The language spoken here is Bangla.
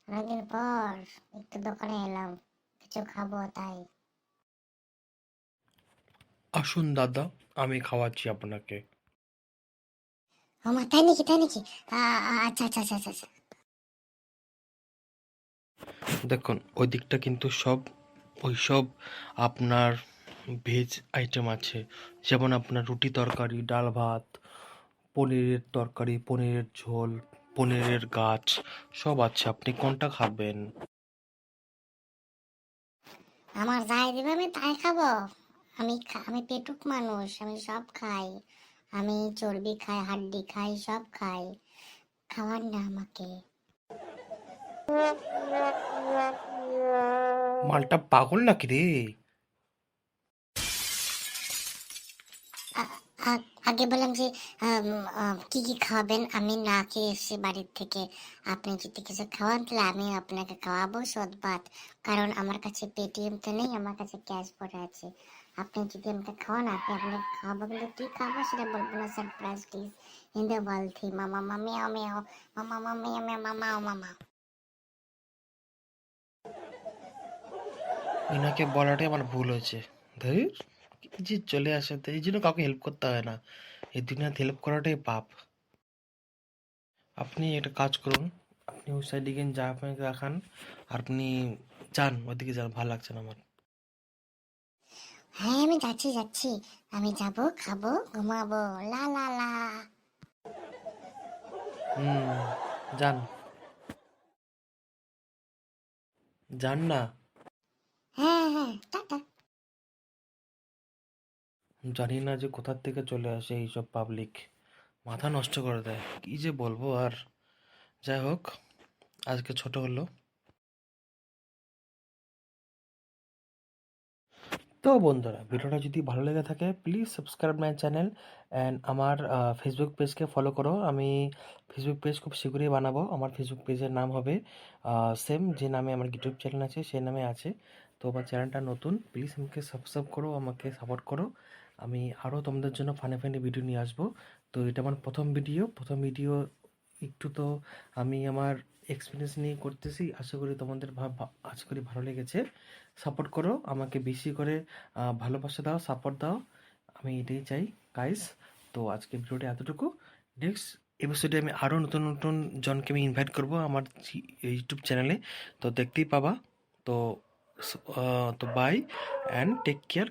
অনেকদিন পর একটু দোকানে এলাম, কিছু খাবো তাই। আসুন দাদা, আমি খাওয়াচ্ছি আপনাকে। মা, তাই নাকি তাই নাকি? আচ্ছা আচ্ছা আচ্ছা আচ্ছা আচ্ছা। দেখুন ওই দিকটা কিন্তু সব ওইসব আপনার ভেজ আইটেম আছে, যেমন আপনার রুটি তরকারি, ডাল ভাত, পনিরের তরকারি, পনিরের ঝোল, পনিরের গাছ সব আছে। আপনি কোনটা খাবেন? আমার যাই দিবে আমি তাই খাবো। আমি পেটুক মানুষ, আমি সব খাই। আমি চর্বি খাই, হাড্ডি খাই, সব খাই। খাওয়ার না আমাকে। মালটা পাগল নাকি রে? আগে বললাম যে আম, কি কি খাওয়াবেন, আমি না খেয়ে এসেছি বাড়ির থেকে। আপনি যদি কিছু খাওয়ান তাহলে আমি আপনাকে খাওয়াবো সৎ ভাত। কারণ আমার কাছে পেটিএম তো নেই, আমার কাছে ক্যাশ পড়ে আছে। আপনি যদি আমাকে খাওয়ান, আপনাকে খাওয়াবো, কিন্তু কি খাবো সেটা বলবো না। Surprise dish in the world থি মামা মামিয়াও মিয়াও, মামা মামিয়া মিয়া মামা ও মামা। এনাকে বলাটাই আমার ভুল হয়েছে। ধর, কি যে চলে আসে, তো এই জন্য কাউকে হেল্প করতে হয় না। এই দুনিয়াতে হেল্প করাটাই পাপ। আপনি একটা কাজ করুন, আপনি ওই সাইডে গিয়ে যা আপনাকে দেখান, আর আপনি যান, ওদিকে যান, ভালো লাগছে না আমার। হ্যাঁ, আমি যাচ্ছি যাচ্ছি। আমি যাবো, খাবো, ঘুমাবো। লা লা লা। হুম, যান, যান না। হ্যাঁ হ্যাঁ, টাটা। জানি না যে কোথা থেকে চলে আসে এইসব পাবলিক, মাথা নষ্ট করে দেয়, কি যে বলবো আর। যাই হোক, আজকে ছোট হলো। তো বন্ধুরা, ভিডিওটা যদি ভালো লেগে থাকে please subscribe my channel and আমার ফেসবুক পেজকে ফলো করো। আমি ফেসবুক পেজ খুব শীঘ্রই বানাবো। আমার ফেসবুক পেজের নাম হবে সেম যে নামে আমার ইউটিউব চ্যানেল আছে সেই নামে আছে। তো আমার চ্যানেলটা নতুন, প্লিজ আমাকে সাবস্ক্রাইব করো, আমাকে সাপোর্ট করো। আমি আরও তোমাদের জন্য ফানি ফানি ভিডিও নিয়ে আসবো। তো এটা আমার প্রথম ভিডিও একটু তো আমি আমার এক্সপিরিয়েন্স নিয়ে করতেছি। আশা করি ভালো লেগেছে। সাপোর্ট করো আমাকে, বেশি করে ভালোবাসা দাও, সাপোর্ট দাও। আমি এটাই চাই গাইস। তো আজকে ভিডিওটা এতটুকু। নেক্সট এপিসোডে আমি আরও নতুন নতুন জনকে আমি ইনভাইট করব আমার ইউটিউব চ্যানেলে। তো দেখতেই পাবা। তো তো বাই অ্যান্ড টেক কেয়ার।